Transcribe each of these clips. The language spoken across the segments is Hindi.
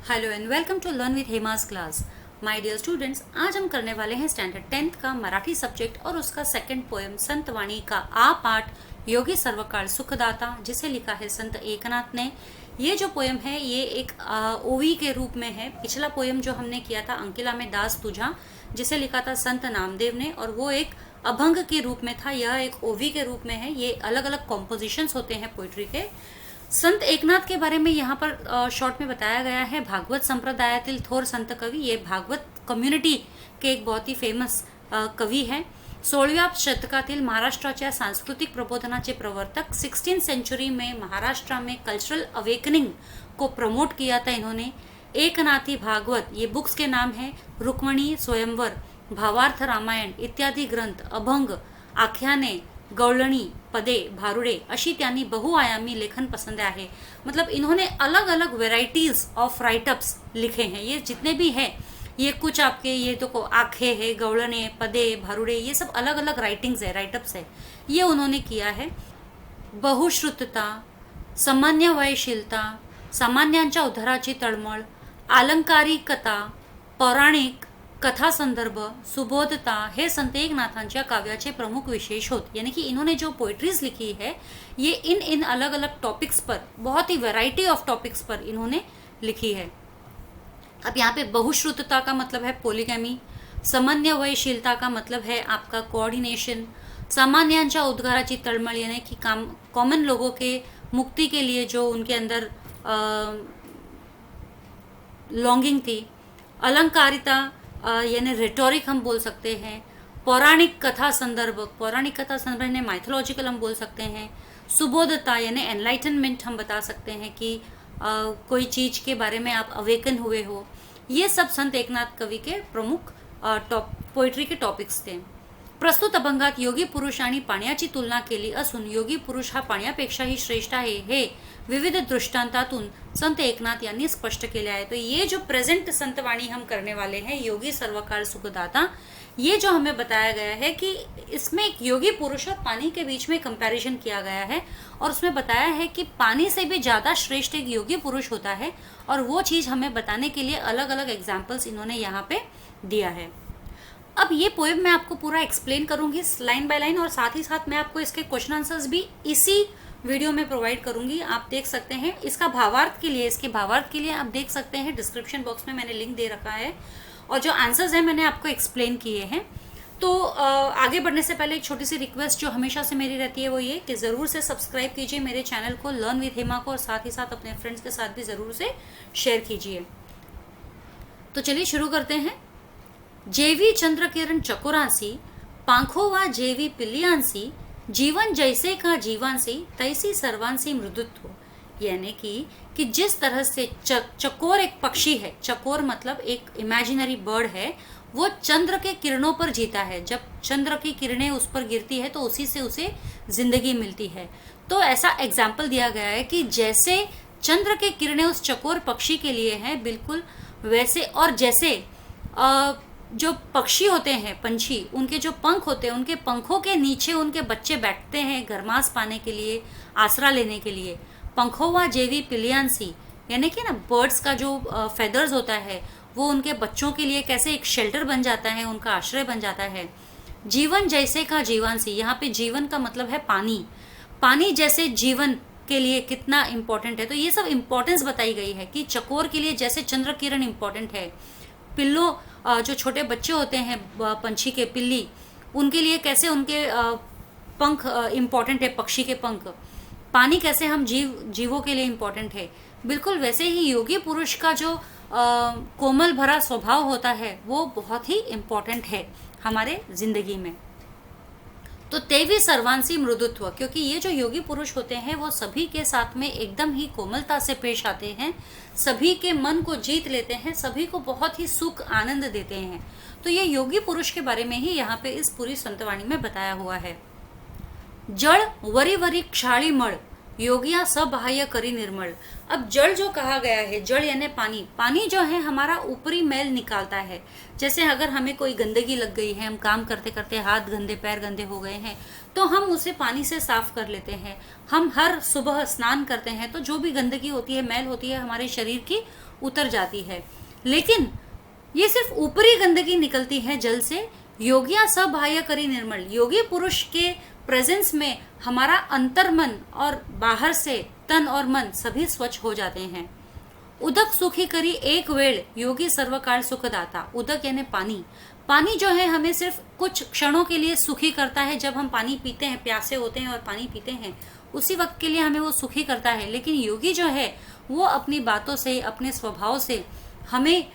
Hello and welcome to learn with Hema's class. My dear students, आज हम करने वाले हैं स्टैंडर्ड 10th का मराठी सब्जेक्ट और उसका सेकंड पोएम संत वाणी का आ पाठ योगी सर्वकाल सुखदाता, जिसे लिखा है संत एकनाथ ने। ये जो पोएम है ये एक ओवी के रूप में है। पिछला पोएम जो हमने किया था अंकिला में दास तुझा, जिसे लिखा था संत नामदेव ने, और वो एक अभंग के रूप में था। यह एक ओवी के रूप में है। ये अलग अलग कॉम्पोजिशंस होते हैं पोइट्री के। संत एकनाथ के बारे में यहाँ पर शॉर्ट में बताया गया है। भागवत संप्रदायातील थोर संत कवी, ये भागवत कम्युनिटी के एक बहुत ही फेमस कवी हैं। 16व्या शतकातील महाराष्ट्राच्या सांस्कृतिक प्रबोधनाचे प्रवर्तक। 16th सेंचुरी में महाराष्ट्र में कल्चरल अवेकनिंग को प्रमोट किया था इन्होंने। एकनाथी भागवत ये बुक्स के नाम है। रुक्मणी स्वयंवर, भावार्थ रामायण इत्यादि ग्रंथ, अभंग, आख्याने, गवळणी, पदे, भारुडे अशी त्यांनी बहुआयामी लेखन पसंद आहे। मतलब इन्होंने अलग अलग वेराइटीज ऑफ राइटअप्स लिखे हैं। ये जितने भी हैं, ये कुछ आपके ये तो आखे है, गवळणे, पदे, भारुडे, ये सब अलग अलग राइटिंग्स है, राइटअप्स है, ये उन्होंने किया है। बहुश्रुतता, समन्वयशीलता, सामान्यांच्या उद्धाराची तळमळ, अलंकारिकता, पौराणिक कथा संदर्भ, सुबोधता हे संत एकनाथांच्या काव्याचे प्रमुख विशेष होते। यानी कि इन्होंने जो पोइट्रीज लिखी है ये इन अलग अलग टॉपिक्स पर, बहुत ही वैरायटी ऑफ टॉपिक्स पर इन्होंने लिखी है। अब यहाँ पे बहुश्रुतता का मतलब है पोलिगैमी, समन्वयशीलता का मतलब है आपका कोऑर्डिनेशन, सामान्यांच्या उद्गाराची तळमळ यानी कि कॉमन लोगों के मुक्ति के लिए जो उनके अंदर लॉन्गिंग थी, अलंकारिता यानी रेटोरिक हम बोल सकते हैं, पौराणिक कथा संदर्भ, पौराणिक कथा संदर्भ यानी माइथोलॉजिकल हम बोल सकते हैं, सुबोधता यानी एनलाइटनमेंट हम बता सकते हैं कि कोई चीज के बारे में आप अवेकन हुए हो। ये सब संत एकनाथ कवि के प्रमुख पोएट्री के टॉपिक्स थे। प्रस्तुत अभंगात योगी पुरुष आणि पाण्याची तुलना केली असून योगी पुरुष हा पाण्यापेक्षाही श्रेष्ठ आहे हे विविध दृष्टांतातून संत एकनाथ यांनी स्पष्ट केले आहे। तो ये जो प्रेजेंट संतवाणी हम करने वाले हैं, योगी सर्वकाल सुखदाता, ये जो हमें बताया गया है कि इसमें एक योगी पुरुष और पानी के बीच में कंपैरिजन किया गया है और उसमें बताया है कि पानी से भी ज़्यादा श्रेष्ठ एक योगी पुरुष होता है। और वो चीज़ हमें बताने के लिए अलग अलग एग्जाम्पल्स इन्होंने यहाँ पे दिया है। अब ये पोएम मैं आपको पूरा एक्सप्लेन करूंगी लाइन बाय लाइन, और साथ ही साथ मैं आपको इसके क्वेश्चन आंसर्स भी इसी वीडियो में प्रोवाइड करूंगी। आप देख सकते हैं इसका भावार्थ के लिए, इसके भावार्थ के लिए आप देख सकते हैं डिस्क्रिप्शन बॉक्स में मैंने लिंक दे रखा है, और जो आंसर्स हैं मैंने आपको एक्सप्लेन किए हैं। तो आगे बढ़ने से पहले एक छोटी सी रिक्वेस्ट जो हमेशा से मेरी रहती है वो ये कि ज़रूर से सब्सक्राइब कीजिए मेरे चैनल को लर्न विद हेमा को, और साथ ही साथ अपने फ्रेंड्स के साथ भी ज़रूर से शेयर कीजिए। तो चलिए शुरू करते हैं। जेवी चंद्रकिरण चकोरांसी, पांखो वा जेवी पिलियांसी, जीवन जैसे का जीवांसी, तैसी सर्वांसी मृदुत्व। यानी कि जिस तरह से चकोर एक पक्षी है, चकोर मतलब एक इमेजिनरी बर्ड है, वो चंद्र के किरणों पर जीता है। जब चंद्र की किरणें उस पर गिरती है तो उसी से उसे जिंदगी मिलती है। तो ऐसा एग्जाम्पल दिया गया है कि जैसे चंद्र के किरणें उस चकोर पक्षी के लिए हैं, बिल्कुल वैसे, और जैसे जो पक्षी होते हैं, पंछी, उनके जो पंख होते हैं, उनके पंखों के नीचे उनके बच्चे बैठते हैं गर्मास पाने के लिए, आसरा लेने के लिए। पंखोवा जेवी पिलियांसी यानी कि ना बर्ड्स का जो फेदर्स होता है वो उनके बच्चों के लिए कैसे एक शेल्टर बन जाता है, उनका आश्रय बन जाता है। जीवन जैसे का जीवांसी, यहाँ पे जीवन का मतलब है पानी, पानी जैसे जीवन के लिए कितना इम्पोर्टेंट है। तो ये सब इम्पोर्टेंस बताई गई है कि चकोर के लिए जैसे चंद्र किरण इम्पोर्टेंट है, पिल्लों जो छोटे बच्चे होते हैं पंछी के, पिल्ली, उनके लिए कैसे उनके पंख इम्पोर्टेंट है, पक्षी के पंख, पानी कैसे हम जीवों के लिए इम्पोर्टेंट है, बिल्कुल वैसे ही योगी पुरुष का जो कोमल भरा स्वभाव होता है वो बहुत ही इम्पोर्टेंट है हमारे जिंदगी में। तो तेवी सर्वांसी मृदुत्व, क्योंकि ये जो योगी पुरुष होते हैं वो सभी के साथ में एकदम ही कोमलता से पेश आते हैं, सभी के मन को जीत लेते हैं, सभी को बहुत ही सुख आनंद देते हैं। तो ये योगी पुरुष के बारे में ही यहाँ पे इस पूरी संतवाणी में बताया हुआ है। जड़ वरी वरी क्षाली मळ, योगिया सबाह्य करी निर्मल। अब जड़ जो कहा गया है, जड़ यानी पानी, पानी जो है हमारा ऊपरी मैल निकालता है। जैसे अगर हमें कोई गंदगी लग गई है, हम काम करते करते हाथ गंदे, पैर गंदे हो गए हैं, तो हम उसे पानी से साफ कर लेते हैं। हम हर सुबह स्नान करते हैं तो जो भी गंदगी होती है, मैल होती है हमारे शरीर की, उतर जाती है। लेकिन ये सिर्फ ऊपरी गंदगी निकलती है जल से। योगिया सब बाह्य करी निर्मल, योगी पुरुष के प्रेजेंस में हमारा अंतर्मन और बाहर से तन और मन सभी स्वच्छ हो जाते हैं। उदक सुखी करी एक वेळ, योगी सर्वकाल सुखदाता। उदक यानी पानी, पानी जो है हमें सिर्फ कुछ क्षणों के लिए सुखी करता है। जब हम पानी पीते हैं, प्यासे होते हैं और पानी पीते हैं, उसी वक्त के लिए हमें वो सुखी करता है। लेकिन योगी जो है वो अपनी बातों से, अपने स्वभाव से हमें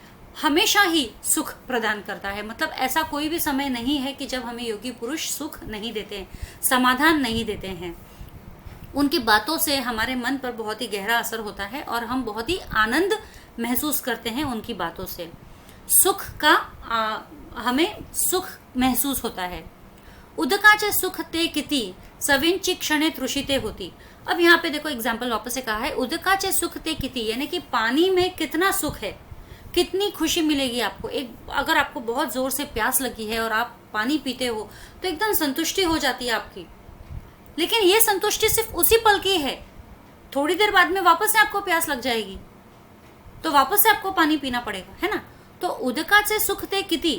हमेशा ही सुख प्रदान करता है। मतलब ऐसा कोई भी समय नहीं है कि जब हमें योगी पुरुष सुख नहीं देते हैं, समाधान नहीं देते हैं। उनकी बातों से हमारे मन पर बहुत ही गहरा असर होता है और हम बहुत ही आनंद महसूस करते हैं उनकी बातों से। सुख का हमें सुख महसूस होता है। उदकाचे सुख ते किती, सविंची क्षणे तृषिते होती। अब यहाँ पे देखो एग्जाम्पल वापस से कहा है, उदकाचे सुख ते किती, यानी कि पानी में कितना सुख है, कितनी खुशी मिलेगी आपको। एक अगर आपको बहुत जोर से प्यास लगी है और आप पानी पीते हो तो एकदम संतुष्टि हो जाती है आपकी। लेकिन ये संतुष्टि सिर्फ उसी पल की है, थोड़ी देर बाद में वापस से आपको प्यास लग जाएगी, तो वापस से आपको पानी पीना पड़ेगा, है ना। तो उदकाचे सुख ते किती,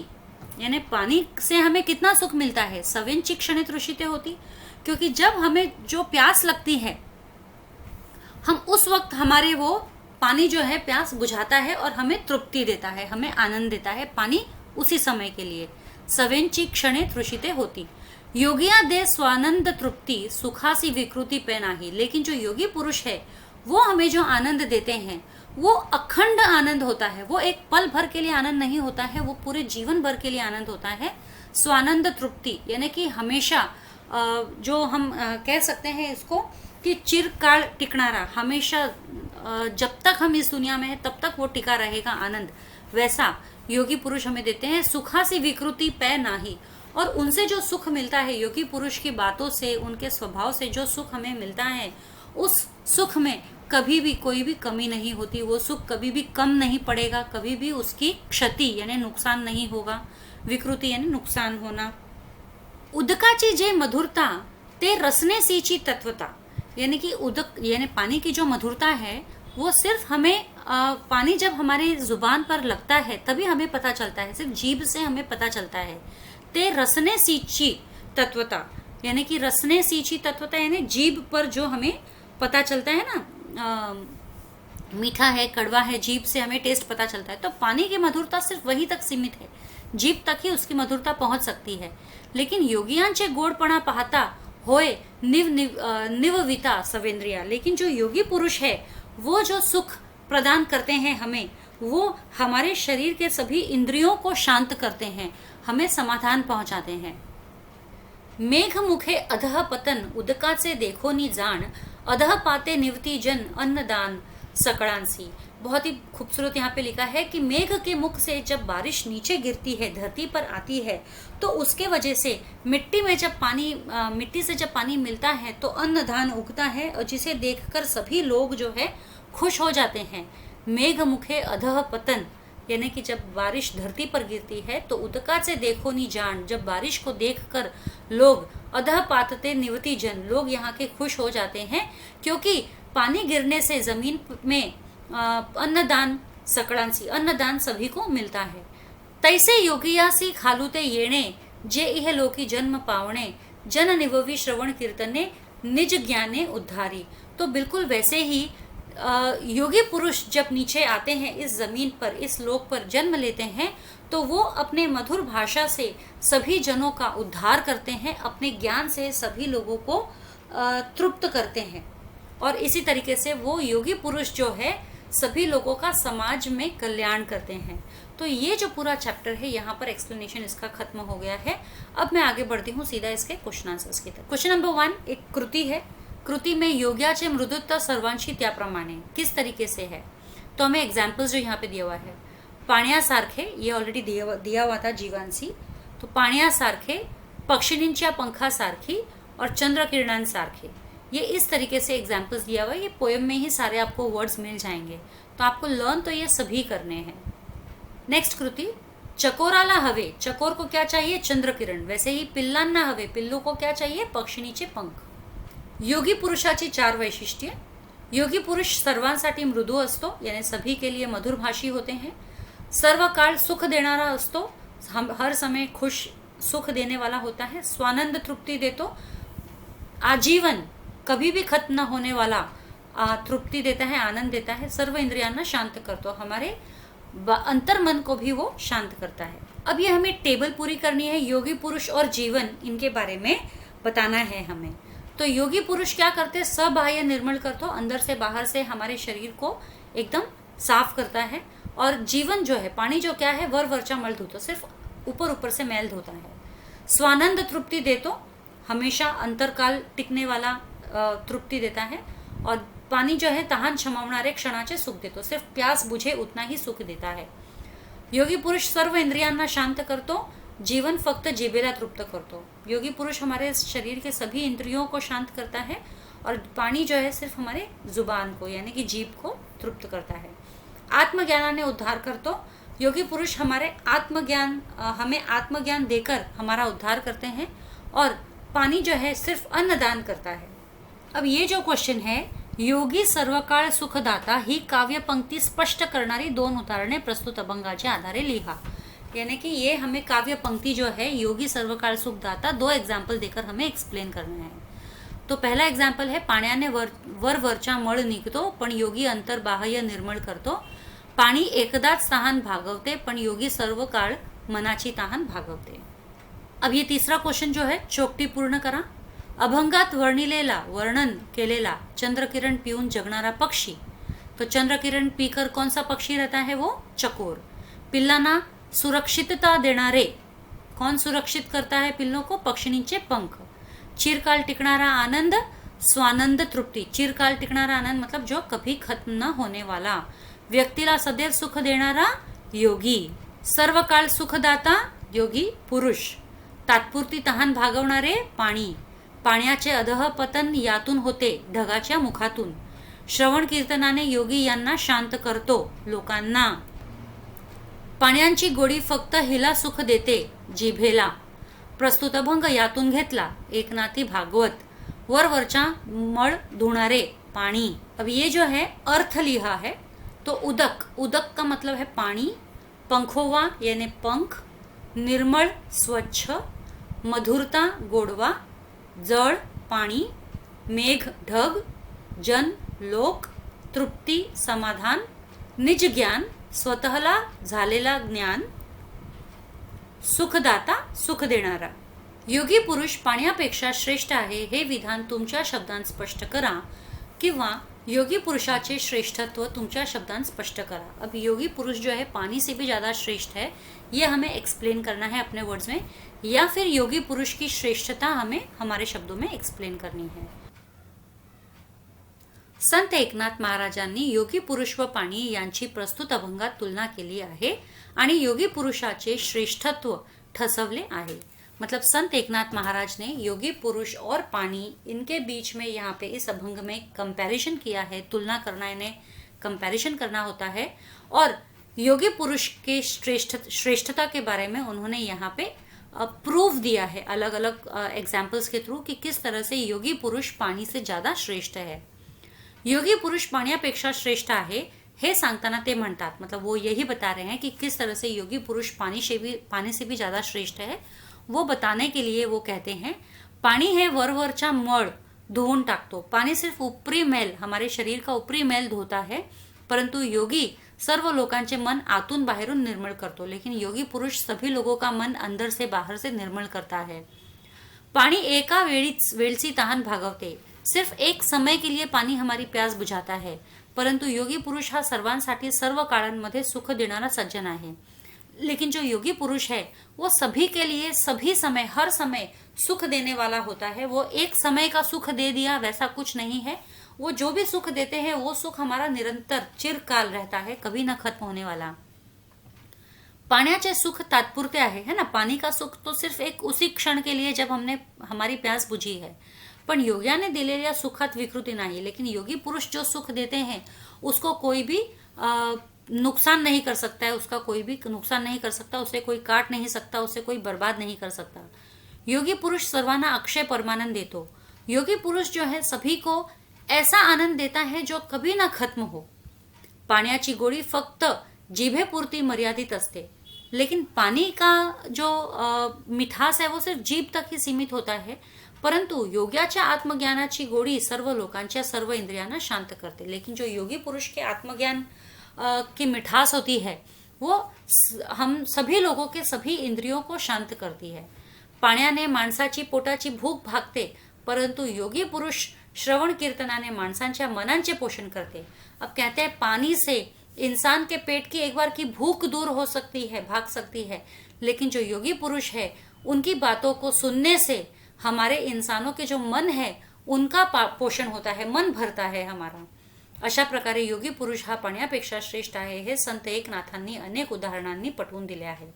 यानी पानी से हमें कितना सुख मिलता है। सविंची क्षणे तृषिते होती, क्योंकि जब हमें जो प्यास लगती है, हम उस वक्त हमारे वो पानी जो है प्यास बुझाता है और हमें तृप्ति देता है, हमें आनंद देता है पानी उसी समय के लिए। सवेंची क्षणे तृषिते होती, योगिया दे स्वानंद तृप्ति, सुखासी विकृति पे नाही। लेकिन जो योगी पुरुष है वो हमें जो आनंद देते हैं वो अखंड आनंद होता है। वो एक पल भर के लिए आनंद नहीं होता है, वो पूरे जीवन भर के लिए आनंद होता है। स्वानंद तृप्ति यानी कि हमेशा जो हम कह सकते हैं इसको कि चिरकाल टिकनारा, हमेशा जब तक हम इस दुनिया में है तब तक वो टिका रहेगा आनंद, वैसा योगी पुरुष हमें देते हैं। सुखासी विकृति पे नाही, और उनसे जो सुख मिलता है, योगी पुरुष की बातों से, उनके स्वभाव से जो सुख हमें मिलता है, उस सुख में कभी भी कोई भी कमी नहीं होती। वो सुख कभी भी कम नहीं पड़ेगा, कभी भी उसकी क्षति यानी नुकसान नहीं होगा। विकृति यानी नुकसान होना। उदकाची जे मधुरता ते रसने सींची तत्वता, यानी कि उदक यानी पानी की जो मधुरता है वो सिर्फ हमें पानी जब हमारे जुबान पर लगता है तभी हमें पता चलता है, सिर्फ जीभ से हमें पता चलता है। ते रसने सींची तत्वता, यानी कि रसने सींची तत्वता यानी जीभ पर जो हमें पता चलता है ना, मीठा है, कड़वा है, जीभ से हमें टेस्ट पता चलता है। तो पानी की मधुरता सिर्फ वहीं तक सीमित है, जीभ तक ही उसकी मधुरता पहुंच सकती है। लेकिन योगियांचे गोडपणा पाहता होए निवविता सवेंद्रिया, लेकिन जो योगी पुरुष है वो जो सुख प्रदान करते हैं हमें, वो हमारे शरीर के सभी इंद्रियों को शांत करते हैं, हमें समाधान पहुंचाते हैं। मेघ मुखे अधः पतन, उदकाचे देखो नी जान, अधः पाते निवती जन अन्नदान सकड़ांसी। बहुत ही खूबसूरत यहाँ पे लिखा है कि मेघ के मुख से जब बारिश नीचे गिरती है, धरती पर आती है, तो उसके वजह से मिट्टी में जब पानी मिट्टी से जब पानी मिलता है तो अन्न धान उगता है, और जिसे देखकर सभी लोग जो है खुश हो जाते हैं। मेघ मुखे अधः पतन, यानी कि जब बारिश धरती पर गिरती है तो उदका से देखो नी जान, जब बारिश को देखकर लोग अधः पातते निवती जन, लोग यहाँ के खुश हो जाते हैं, क्योंकि पानी गिरने से जमीन में अन्नदान सकड़ांसी, अन्नदान सभी को मिलता है। तैसे योगियासी खालुते येणे, जे इह लोकी जन्म पावणे, जन निववी श्रवण कीर्तने, निज ज्ञाने उद्धारी। तो बिल्कुल वैसे ही योगी पुरुष जब नीचे आते हैं इस जमीन पर, इस लोक पर जन्म लेते हैं, तो वो अपने मधुर भाषा से सभी जनों का उद्धार करते हैं, अपने ज्ञान से सभी लोगों को तृप्त करते हैं, और इसी तरीके से वो योगी पुरुष जो है सभी लोगों का समाज में कल्याण करते हैं। तो ये जो पूरा चैप्टर है यहाँ पर एक्सप्लेनेशन इसका खत्म हो गया है। अब मैं आगे बढ़ती हूँ सीधा इसके क्वेश्चन आंसर्स की तरफ। क्वेश्चन नंबर 1 एक कृति है, कृति में योग्याचे मृदुत्व सर्वांशी त्याप्रमाणे किस तरीके से है, तो हमें एग्जाम्पल्स जो यहाँ पे दिया हुआ है, पाण्यासारखे, ये ऑलरेडी दिया हुआ था जीवांशी, तो पाण्यासारखे, पक्षिणींच्या पंखासारखी और चंद्रकिरणांसारखे, ये इस तरीके से एग्जाम्पल्स दिया हुआ है। ये पोएम में ही सारे आपको वर्ड्स मिल जाएंगे, तो आपको लर्न तो ये सभी करने हैं। नेक्स्ट कृति, चकोराला हवे, चकोर को क्या चाहिए, चंद्रकिरण, वैसे ही पिल्लांना हवे, पिल्लू को क्या चाहिए, पक्षिणीचे पंख। योगी पुरुषाची 4 वैशिष्ट्ये, योगी पुरुष सर्वांसाठी मृदू असतो, यानी सभी के लिए मधुरभाषी होते हैं। सर्व काळ सुख देणारा असतो, हम हर समय खुश सुख देने वाला होता है। स्वानंद तृप्ति देतो, आजीवन कभी भी खत्म न होने वाला तृप्ति देता है, आनंद देता है। सर्व इंद्रियांना शांत करतो, हमारे अंतर मन को भी वो शांत करता है। अब ये हमें टेबल पूरी करनी है, योगी पुरुष और जीवन, इनके बारे में बताना है हमें। तो योगी पुरुष क्या करते हैं, सबाह्य निर्मल करतो, अंदर से बाहर से हमारे शरीर को एकदम साफ करता है। और जीवन जो है, पानी जो क्या है, वर वर्चा मल धोतो, सिर्फ ऊपर ऊपर से मैल धोता है। स्वानंद तृप्ति देतो, हमेशा अंतरकाल टिकने वाला तृप्ति देता है। और पाणी जो है तहान क्षमावणारे क्षणाचे सुख देतो, सिर्फ प्यास बुझे उतना ही सुख देता है। योगी पुरुष सर्व इंद्रियांना शांत करतो, जीवन फक्त जिभेला तृप्त करतो। योगी पुरुष हमारे शरीर के सभी इंद्रियों को शांत करता है, और पानी जो है सिर्फ हमारे जुबान को यानी कि जीभ को तृप्त करता है। आत्मज्ञानाने उद्धार करतो, योगी पुरुष हमें आत्मज्ञान देकर हमारा उद्धार करते हैं। और पानी जो है सिर्फ अन्नदान करता है। अब ये जो क्वेश्चन है, योगी सर्वकाळ सुखदाता ही काव्य पंक्ति स्पष्ट करणारी 2 उदाहरणे प्रस्तुत अभंगाच्या आधारे लिहा। यानी कि ये हमें काव्य पंक्ति जो है योगी सर्वकाळ सुखदाता 2 एग्जाम्पल देकर हमें एक्सप्लेन करना है। तो पहला एग्जाम्पल है, पाण्याने वरचा मळ निघतो पण योगी अंतर बाह्य निर्मळ करतो। पाणी एकदाच तहान भागवते पण योगी सर्व काळ मनाची तहान भागवते। अब ये तीसरा क्वेश्चन जो है, चोकटी पूर्ण करा। अभंगात वर्णन केलेला चंद्रकिरण पिऊन जगणारा पक्षी, तो चंद्रकिरण पीकर कौन सा पक्षी रहता है, वो चकोर। पिल्लांना सुरक्षितता देणारे, कौन सुरक्षित करता है पिल्लों को, पक्षिणींचे पंख। चिरकाल टिकणारा आनंद, स्वानंद तृप्ति, चिरकाल टिकणारा आनंद मतलब जो कभी खत्म न होने वाला। व्यक्तीला सदैव सुख देणारा योगी। सर्वकाळ सुखदाता योगी पुरुष। तात्पुरती तहान भागवणारे पाणी, पाण्याचे अधःपतन यातून होते ढगाच्या मुखातून। श्रवण कीर्तनाने योगी यांना शांत करतो लोकांना। पाण्याची गोडी फक्त हिला सुख देते जिभेला। प्रस्तुत अभंग यातून घेतला एकनाथी भागवत। वरवरचा मळ धुणारे पाणी। अब ये जो है अर्थ लिहा है, तो उदक, उदक का मतलब है पानी। पंखोवा यानी पंख। निर्मळ स्वच्छ। मधुरता गोडवा। जळ पाणी। मेघ ढग। जन लोक। तृप्ती समाधान। निज ज्ञान स्वतःला झालेला ज्ञान। सुखदाता सुख देणारा। योगी पुरुष पाण्यापेक्षा श्रेष्ठ आहे हे विधान तुमच्या शब्दांत स्पष्ट करा, किंवा योगी पुरुषाचे श्रेष्ठत्व तुमच्या शब्दांत स्पष्ट करा। अब योगी पुरुष जो है पानी से भी ज़्यादा श्रेष्ठ है, ये हमें एक्सप्लेन करना है अपने वर्ड्स में, या फिर योगी पुरुष की श्रेष्ठता हमें हमारे शब्दों में एक्सप्लेन करनी है। संत एकनाथ महाराजांनी योगी पुरुष व पाणी यांची प्रस्तुत अभंगात तुलना केली आहे आणि योगी पुरुषाचे श्रेष्ठत्व ठसवले आहे। मतलब संत एकनाथ महाराज ने योगी पुरुष और पानी, इनके बीच में यहाँ पे इस अभंग में कंपैरिजन किया है। तुलना करना, इन्हें कंपैरिजन करना होता है। और योगी पुरुष के श्रेष्ठता के बारे में उन्होंने यहाँ पे प्रूफ दिया है अलग अलग एग्जाम्पल्स के थ्रू कि किस तरह से योगी पुरुष पाणी से ज़्यादा श्रेष्ठ है। योगी पुरुष पाण्यापेक्षा श्रेष्ठ आहे हे सांगताना ते म्हणतात, मतलब वो यही बता रहे हैं कि किस तरह से योगी पुरुष पानी से भी ज़्यादा श्रेष्ठ है। वो बताने के लिए वो कहते हैं, पाणी हे वरवरचा मळ धुवून टाकतो। पानी सिर्फ ऊपरी मैल, हमारे शरीर का ऊपरी मैल धोता है, परंतु योगी सर्व लोकांचे मन आतून बाहेरून निर्मल करतो। लेकिन योगी पुरुष सभी लोगों का मन अंदर से बाहर से निर्मल करता है। पानी एका वेळची तहान भागवते, सिर्फ एक समय के लिए पानी हमारी प्यास बुझाता है, परंतु योगी पुरुष हा सर्वांसाठी सर्व काळांमध्ये सुख देणारा सज्जन आहे। लेकिन जो योगी पुरुष है वो सभी के लिए सभी समय हर समय सुख देने वाला होता है। वो एक समय का सुख दे दिया वैसा कुछ नहीं है। वो जो भी सुख देते हैं वो सुख हमारा निरंतर चिरकाल रहता है, कभी ना खत्म होने वाला। पाण्याचे सुख तात्पुरते है ना, पानी का सुख तो सिर्फ एक उसी क्षण के लिए जब हमने हमारी प्यास बुझी है। पण योग्याने दिलेल्या सुखात विकृती नाही। लेकिन योगी पुरुष जो सुख देते हैं उसको कोई भी नुकसान नहीं कर सकता है, उसका कोई भी नुकसान नहीं कर सकता, उसे कोई काट नहीं सकता, उसे कोई बर्बाद नहीं कर सकता। योगी पुरुष सर्वांना अक्षय परमानंद देतो। योगी पुरुष जो है सभी को ऐसा आनंद देता है जो कभी ना खत्म हो. पाण्याची गोडी फक्त जिभेपुरती मर्यादित असते, लेकिन पानी का जो मिठास है वो सिर्फ जीभ तक ही सीमित होता है. परंतु योग्याच्या आत्मज्ञानाची गोडी सर्व लोकांच्या सर्व इंद्रियांना शांत करते. लेकिन जो योगी पुरुष के आत्मज्ञान की मिठास होती है वो हम सभी लोगों के सभी इंद्रियों को शांत करती है. पाण्याने माणसाची पोटाची भूक भागते, परंतु योगी पुरुष श्रवण कीर्तनाने माणसांच्या मनांचे पोषण करते. अब कहते हैं पानी से इंसान के पेट की एक बार की भूख दूर हो सकती है, भाग सकती है, लेकिन जो योगी पुरुष है उनकी बातों को सुनने से हमारे इंसानों के जो मन है उनका पोषण होता है, मन भरता है हमारा. अशा प्रकारे योगी पुरुष हा पाण्यापेक्षा श्रेष्ठ आहे हे संत एकनाथांनी अनेक उदाहरणांनी पटवून दिले आहे.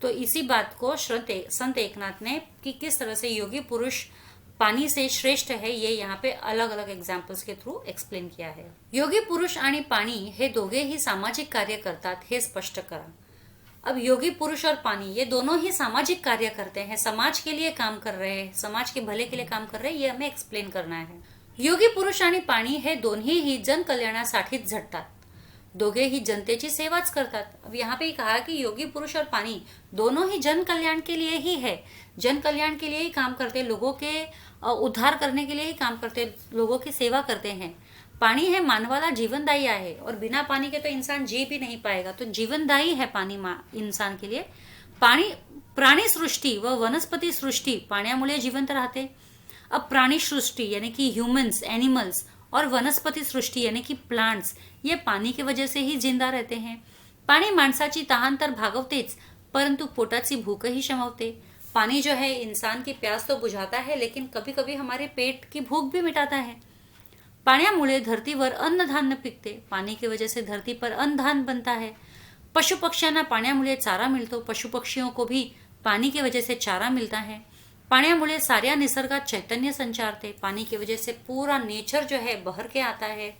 तो इसी बात को संत एकनाथ ने कि किस तरह से योगी पुरुष पानी से श्रेष्ठ है ये यहाँ पे अलग अलग एग्जाम्पल्स के थ्रू एक्सप्लेन किया है. योगी पुरुष आणि पाणी हे दोघेही सामाजिक कार्य करतात हे स्पष्ट करा. अब योगी पुरुष और पानी ये दोनों ही सामाजिक कार्य करते हैं, समाज के लिए काम कर रहे हैं, समाज के भले के लिए काम कर रहे हैं, ये हमें एक्सप्लेन करना है. योगी पुरुष आणि पाणी हे दोन्हीही जनकल्याणासाठीच झटतात, दोघेही जनतेची सेवाच करतात. अब यहाँ पे कहा कि योगी पुरुष और पानी दोनों ही जन कल्याण के लिए ही है, जन कल्याण के लिए ही काम करते, लोगों के उद्धार करने के लिए ही काम करते, लोगों की सेवा करते हैं. पानी है मानवाला जीवनदायी आहे और बिना पानी के तो इंसान जी भी नहीं पाएगा, तो जीवनदायी है पानी इंसान के लिए. पाणी प्राणी सृष्टी व वनस्पती सृष्टी पाण्यामुळे जिवंत राहते. अब प्राणी सृष्टि यानी कि ह्यूमंस, एनिमल्स और वनस्पति सृष्टि यानी कि प्लांट्स ये पानी की वजह से ही जिंदा रहते हैं. पाणी माणसाची तहान तर भागवतेच, परंतु पोटाची भूकही शमवते. पानी जो है इंसान की प्यास तो बुझाता है, लेकिन कभी कभी हमारे पेट की भूख भी मिटाता है. पाण्यामुळे धरतीवर अन्नधान्य पिकते, पानी की वजह से धरती पर अन्नधान बनता है. पशु पक्ष्यांना पाण्यामुळे चारा मिळतो, पशु पक्षियों को भी पानी की वजह से चारा मिलता है. पाण्यामुळे साऱ्या निसर्गात चैतन्य संचारते, पानी की वजह से पूरा नेचर जो है बहर के आता है.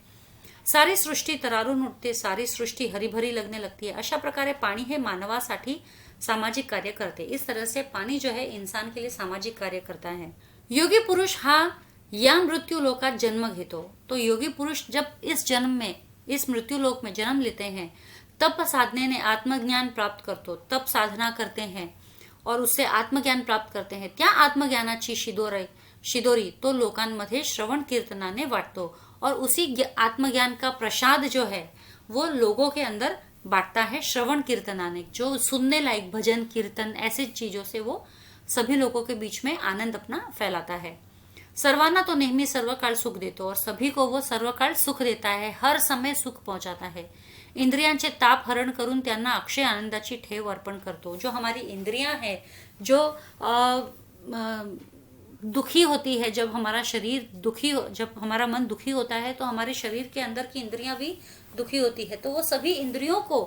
सारी सृष्टी तरारून उठते, सारी सृष्टि हरी भरी लगने लगती है. अशा प्रकारे पानी हे मानवासाठी सामाजिक कार्य करते. इस तरह से पानी जो है इंसान के लिए सामाजिक कार्य करता है. योगी पुरुष हा या मृत्यु लोकात जन्म घेतो. तो योगी पुरुष जब इस जन्म में, इस मृत्यु लोक में जन्म लेते हैं, तप साधनेने आत्मज्ञान प्राप्त करतो, तप साधना करते हैं और उससे आत्मज्ञान प्राप्त करते हैं. त्या आत्मज्ञानाची शिदोरी तो लोकांमध्ये श्रवण कीर्तनाने वाटतो और उसी आत्मज्ञान का प्रसाद जो है वो लोगों के अंदर बांटता है श्रवण कीर्तनाने. जो सुनने लायक भजन कीर्तन ऐसी चीजों से वो सभी लोगों के बीच में आनंद अपना फैलाता है. सर्वांना तो नेहमी सर्व काळ सुख देतो और सभी को वो सर्व काळ सुख देता है, हर समय सुख पहुंचाता है. इंद्रियांचे ताप हरण करून त्यांना अक्षय आनंदाची ठेव अर्पण करतो. जो हमारी इंद्रियां हैं, जो दुखी होती है, जब हमारा शरीर जब हमारा मन दुखी होता है तो हमारे शरीर के अंदर की इंद्रियां भी दुखी होती है, तो वो सभी इंद्रियों को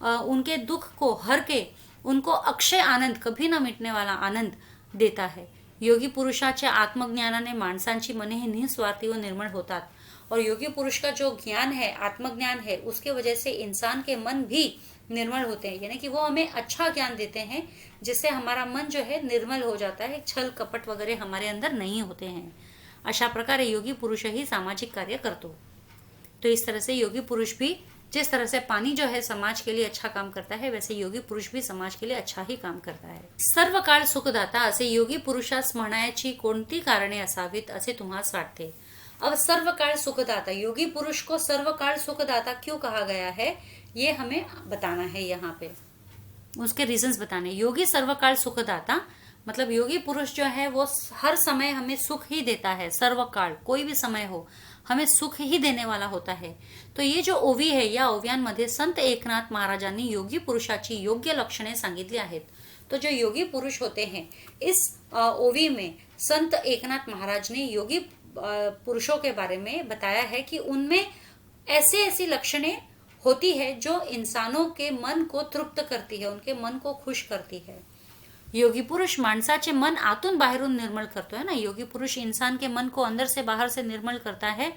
उनके दुख को हर के उनको अक्षय आनंद, कभी ना मिटने वाला आनंद देता है. योगी पुरुषाच्या आत्मज्ञानाने माणसांची मने ही निस्वार्थी व निर्मळ होतात और योगी पुरुष का जो ज्ञान है, आत्मज्ञान है, उसके वजह से इंसान के मन भी निर्मल होते हैं. यानी कि वो हमें अच्छा ज्ञान देते हैं जिससे हमारा मन जो है निर्मल हो जाता है, छल कपट वगैरह हमारे अंदर नहीं होते हैं. अशा प्रकारे योगी पुरुष ही सामाजिक कार्य करतो. तो इस तरह से योगी पुरुष भी, जिस तरह से पानी जो है समाज के लिए अच्छा काम करता है, वैसे योगी पुरुष भी समाज के लिए अच्छा ही काम करता है. सर्व काळ सुखदाता असे योगी पुरुषास म्हणायची कोणती कारणे असावीत असे तुम्हास वाटते? अब सर्व काल सुखदाता, योगी पुरुष को सर्व काल सुखदाता क्यों कहा गया है ये हमें बताना है. यहाँ पे उसके रीजंस बताने. योगी सर्व काल सुखदाता मतलब योगी पुरुष जो है वो हर समय हमें सुख ही देता है. सर्व काळ, कोई भी समय हो, हमें सुख ही देने वाला होता है. तो ये जो ओवी है, या ओव्यांमध्ये संत एकनाथ महाराजांनी योगी पुरुषाची योग्य लक्षणे सांगितली आहेत. तो जो योगी पुरुष होते हैं, इस ओवी में संत एकनाथ महाराज ने योगी पुरुषों के बारे में बताया है कि उनमें ऐसी लक्षणें होती है जो इंसानों के मन को तृप्त करती है, उनके मन को खुश करती है. योगी पुरुष माणसाचे मन आतून बाहेरून निर्मल करतो है ना. योगी पुरुष इंसान के मन को अंदर से बाहर से निर्मल करता है,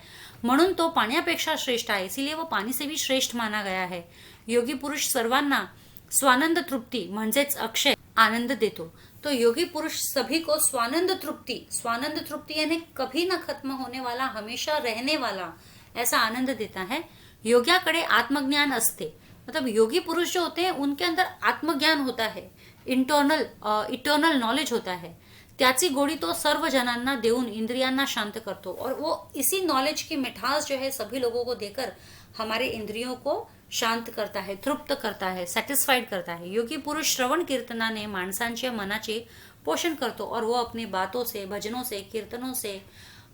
म्हणून तो पाण्यापेक्षा श्रेष्ठ आहे, इसीलिए वो पानी से भी श्रेष्ठ माना गया है. योगी पुरुष सर्वांना स्वानंद तृप्ती म्हणजेच अक्षय आनंद देतो। तो योगी पुरुष सभी को स्वानंद तृप्ति यानी कभी ना खत्म होने वाला, हमेशा रहने वाला ऐसा आनंद देता है। योग्याकडे आत्मज्ञान असते, मतलब योगी पुरुष जो होते हैं उनके अंदर आत्मज्ञान होता है, इटर्नल नॉलेज होता है। त्याची गोडी तो सर्व जनांना देऊन इंद्रियांना शांत करतो, और वो इसी नॉलेज की मिठास जो है सभी लोगों को देकर हमारे इंद्रियों को शांत करता है, तृप्त करता है, सॅटिस्फाइड करता है। योगी पुरुष श्रवण कीर्तनाने माणसांच्या मनाचे पोषण करतो, और वो अपनी बातों से, भजनों से, कीर्तनों से,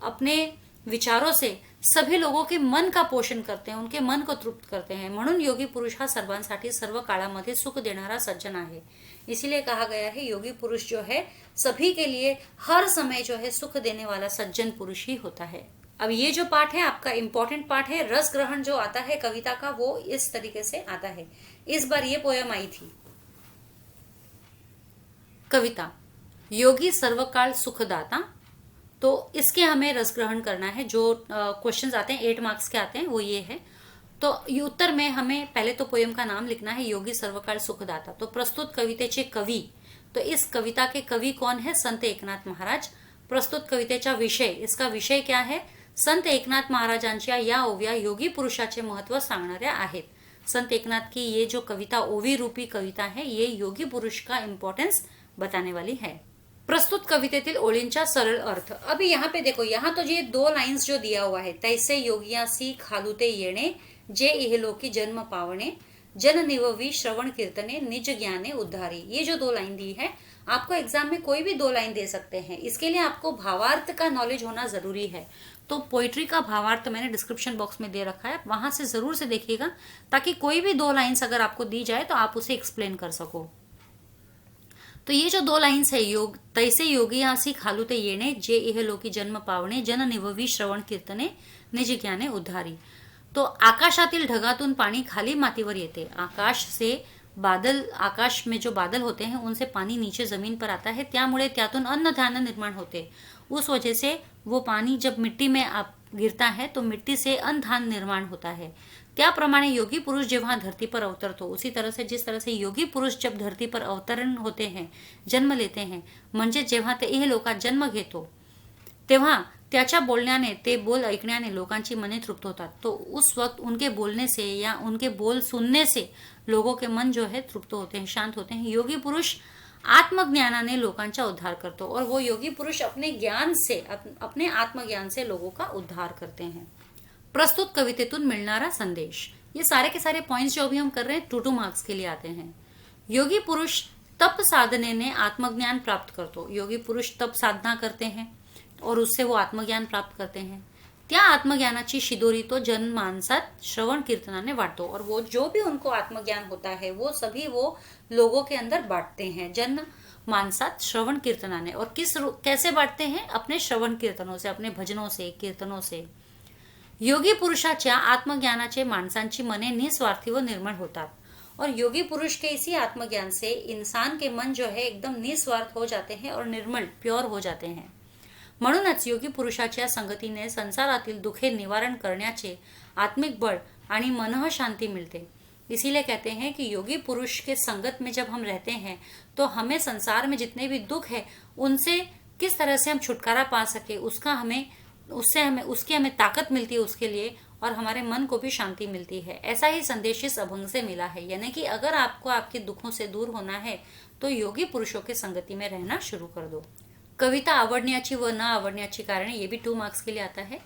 अपने विचारों से सभी लोगों के मन का पोषण करते हैं, उनके मन को तृप्त करते हैं। म्हणून योगी पुरुष हा सर्वांसाठी सर्व काळामध्ये सुख देणारा सज्जन आहे। इसीलिए कहा गया है योगी पुरुष जो है सभी के लिए हर समय जो है सुख देने वाला सज्जन पुरुष ही होता है। अब ये जो पार्ट है आपका इंपॉर्टेंट पार्ट है, रस ग्रहण जो आता है कविता का वो इस तरीके से आता है। इस बार ये पोयम आई थी। कविता योगी सर्वकाल सुखदाता, तो इसके हमें रस ग्रहण करना है। जो क्वेश्चंस आते हैं 8 मार्क्स के आते हैं वो ये है। तो ये उत्तर में हमें पहले तो पोयम का नाम लिखना है, योगी सर्वकाल सुखदाता। तो प्रस्तुत कवितेचे कवी, तो इस कविता के कवि कौन है? संत एकनाथ महाराज। प्रस्तुत कवितेचा विषय, इसका विषय क्या है? संत एकनाथ महाराजांच्या या ओव्या योगी पुरुषाचे महत्व सांगणाऱ्या आहेत। संत एकनाथ की ये जो कविता ओवी रूपी कविता है ये योगी पुरुष का इंपॉर्टेंस बताने वाली है। प्रस्तुत कवितेतील ओळींचा सरळ अर्थ। अभी यहाँ पे देखो, यहाँ तो ये 2 लाइन्स जो दिया हुआ है, तैसे योगियासी खालुते येणे जे इहलोकी जन्म पावणे जन निववी श्रवण कीर्तने निज ज्ञाने उद्धारी। ये जो 2 लाइन दी है, आपको एग्जाम में कोई भी 2 लाइन दे सकते हैं। इसके लिए आपको भावार्थ का नॉलेज होना जरूरी है। तो पोइट्री का भावार्थ मैंने डिस्क्रिप्शन बॉक्स में दे रखा है, वहां से जरूर से देखिएगा, ताकि कोई भी 2 लाइन्स अगर आपको दी जाए तो आप उसे एक्सप्लेन कर सको। तो ये जो 2 लाइन्स है, योग तैसे योगियासी खालुते येणे जे इहलोकी जन्म पावणे जन निववी श्रवण कीर्तने निज ज्ञाने उद्धारी। तो आकाशातील ढगातून पानी खाली मातीवर येते। आकाश से बादल, आकाश में जो बादल होते हैं उनसे पानी नीचे जमीन पर आता है, त्यामुळे त्यातून अन्न धान्य निर्माण होते। उस वजह से वो पानी जब मिट्टी में गिरता है तो मिट्टी से अन्न धान्य निर्माण होता है। त्याप्रमाणे योगी पुरुष जेव्हा धरती पर अवतरतो, उसी तरह से जिस तरह से योगी पुरुष जब धरती पर अवतरण होते हैं, जन्म लेते हैं, म्हणजे जेव्हा ते इहलोकात जन्म घेतो तेव्हा त्याच्या बोलण्याने, ते बोल ऐकण्याने लोकांची मने तृप्त होतात। तो उस वक्त उनके बोलने से या उनके बोल सुनने से लोगों के मन जो है तृप्त होते हैं, शांत होते हैं। योगी पुरुष आत्मज्ञानाने लोकांचा उद्धार करतो, और वो योगी पुरुष अपने ज्ञान से, अपने आत्मज्ञान से लोगों का उद्धार करते हैं। प्रस्तुत कवितेतून मिलनारा संदेश, ये सारे के सारे पॉइंट्स जो अभी हम कर रहे हैं 2 मार्क्स के लिए आते हैं। योगी पुरुष तप साधनेने आत्मज्ञान प्राप्त करतो। योगी पुरुष तप साधना करते हैं और उससे वो आत्मज्ञान प्राप्त करते हैं। त्या आत्मज्ञानाची शिदोरी तो जनमानसात श्रवण कीर्तनाने वाटतो, और वो जो भी उनको आत्मज्ञान होता है वो सभी वो लोगों के अंदर बांटते हैं जन मानसात श्रवण कीर्तनाने। और कैसे बांटते हैं? अपने श्रवण कीर्तनों से, अपने भजनों से, कीर्तनों से। योगी पुरुषाच्या आत्मज्ञानाचे माणसांची मने निस्वार्थी व निर्मळ होतात, और योगी पुरुष के इसी आत्मज्ञान से इंसान के मन जो है एकदम निस्वार्थ हो जाते हैं और निर्मल, प्योर हो जाते हैं। म्हणूनच योगी पुरुषाच्या संगतीने संसारातील दुखे निवारण करण्याचे आत्मिक बळ आणि मनः शांति मिलते। इसीलिए कहते हैं कि योगी पुरुष के संगत में जब हम रहते हैं तो हमें संसार में जितने भी दुख है उनसे किस तरह से हम छुटकारा पा सके, उसकी हमें ताकत मिलती है उसके लिए, और हमारे मन को भी शांति मिलती है। ऐसा ही संदेश इस अभंग से मिला है, यानी कि अगर आपको आपके दुखों से दूर होना है तो योगी पुरुषों की संगति में रहना शुरू कर दो। कविता आवडण्याची व न आवडण्याची कारणे, ये भी 2 मार्क्स के लिए आता है।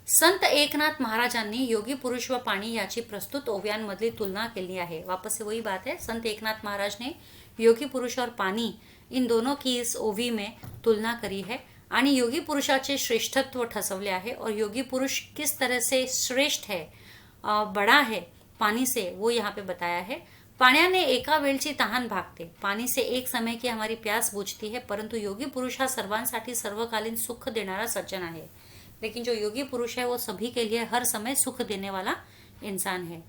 संत एकनाथ महाराजांनी योगी पुरुष व पाणी याची प्रस्तुत ओव्यांमधली तुलना केली आहे। वापस से वही बात है, संत एकनाथ महाराज ने योगी पुरुष और पानी इन दोनों की इस ओवी में तुलना करी है आणि योगी पुरुषाचे श्रेष्ठत्व ठसवले आहे, और योगी पुरुष किस तरह से श्रेष्ठ है, बड़ा है पानी से, वो यहाँ पे बताया है। पाण्याने एका वेळची तहान भागते, पानी से एक समय की हमारी प्यास बुझती है, परंतु योगी पुरुष हा सर्वांसाठी सर्वकालीन सुख देणारा सज्जन आहे। लेकिन जो योगी पुरुष है वो सभी के लिए हर समय सुख देने वाला इंसान है।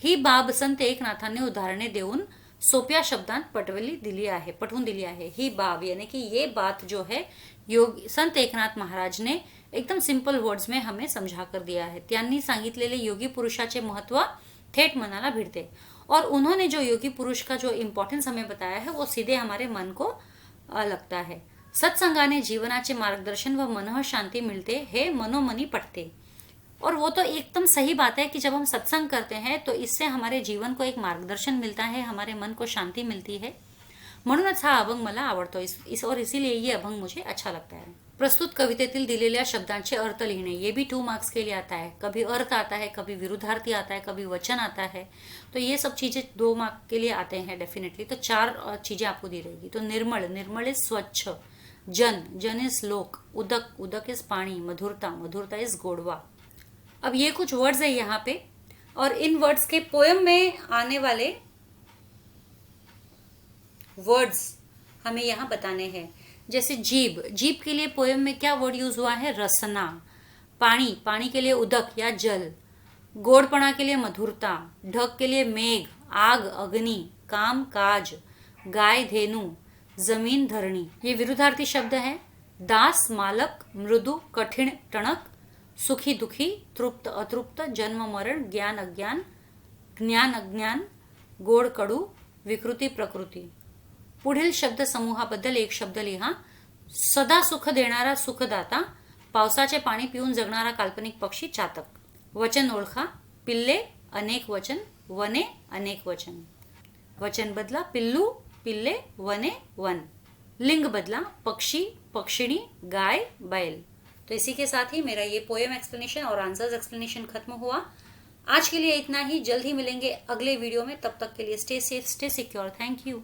ही बाब संत एकनाथांनी उदाहरणे देऊन सोप्या शब्दांत पटवून दिली आहे। ही बाब यानी कि ये बात जो है संत एकनाथ महाराज ने एकदम सिंपल वर्ड्स में हमें समझा कर दिया है। त्यांनी सांगितलेले योगी पुरुषाचे महत्व थेट मनाला भिडते, और उन्होंने जो योगी पुरुष का जो इम्पॉर्टेंस हमें बताया है वो सीधे हमारे मन को लगता है. सत्संगाने जीवनाचे मार्गदर्शन व मनः शांती मिळते हे मनोमनी पटते. और वो तो एकदम सही बात है कि जब हम सत्संग करते हैं तो इससे हमारे जीवन को एक मार्गदर्शन मिलता है, हमारे मन को शांति मिलती है. म्हणूनच हा अभंग मला आवडतो और इसीलिए ये अभंग मुझे अच्छा लगता है. प्रस्तुत कवितेतील दिलेल्या शब्दांचे अर्थ लिहिणे, ये भी 2 मार्क्स के लिए आता है. कभी अर्थ आता है, कभी विरुद्धार्थी आता है, कभी वचन आता है. तो ये सब चीजें 2 मार्क के लिए आते हैं डेफिनेटली. तो 4 चीजें आपको दी रहेगी. तो निर्मल, निर्मल इज स्वच्छ. जन, जन इज लोक. उदक, उदक इज पानी. मधुरता, मधुरता इज गोडवा. अब ये कुछ वर्ड्स है यहाँ पे और इन वर्ड्स के पोयम में आने वाले वर्ड्स हमें यहाँ बताने हैं. जैसे जीभ, जीभ के लिए पोयम में क्या वर्ड यूज हुआ है? रसना. पानी, पानी के लिए उदक या जल. गोड़पणा के लिए मधुरता. ढक के लिए मेघ, आग, अग्नि. काम, काज. गाय, धेनु. जमीन, धरणी. ये विरुद्धार्थी शब्द है. दास, मालक. मृदु, कठिन, टणक. सुखी, दुखी. तृप्त, अतृप्त. जन्म, मरण. ज्ञान, अज्ञान. ज्ञान, अज्ञान. गोड, कडू. विकृती, प्रकृती. पुढील शब्द समूहाबद्दल एक शब्द लिहा. सदा सुख देणारा सुखदाता. पावसाचे पाणी पिऊन जगणारा काल्पनिक पक्षी चातक. वचन ओळखा. पिल्ले, अनेक वचन. वने, अनेक वचन. वचन बदला. पिल्लू, पिल्ले. वने, वन. लिंग बदला. पक्षी, पक्षिणी. गाय, बैल. तो इसी के साथ ही मेरा ये पोएम एक्सप्लेनेशन और आंसर्स एक्सप्लेनेशन खत्म हुआ. आज के लिए इतना ही. जल्द ही मिलेंगे अगले वीडियो में. तब तक के लिए stay safe, stay secure. Thank you.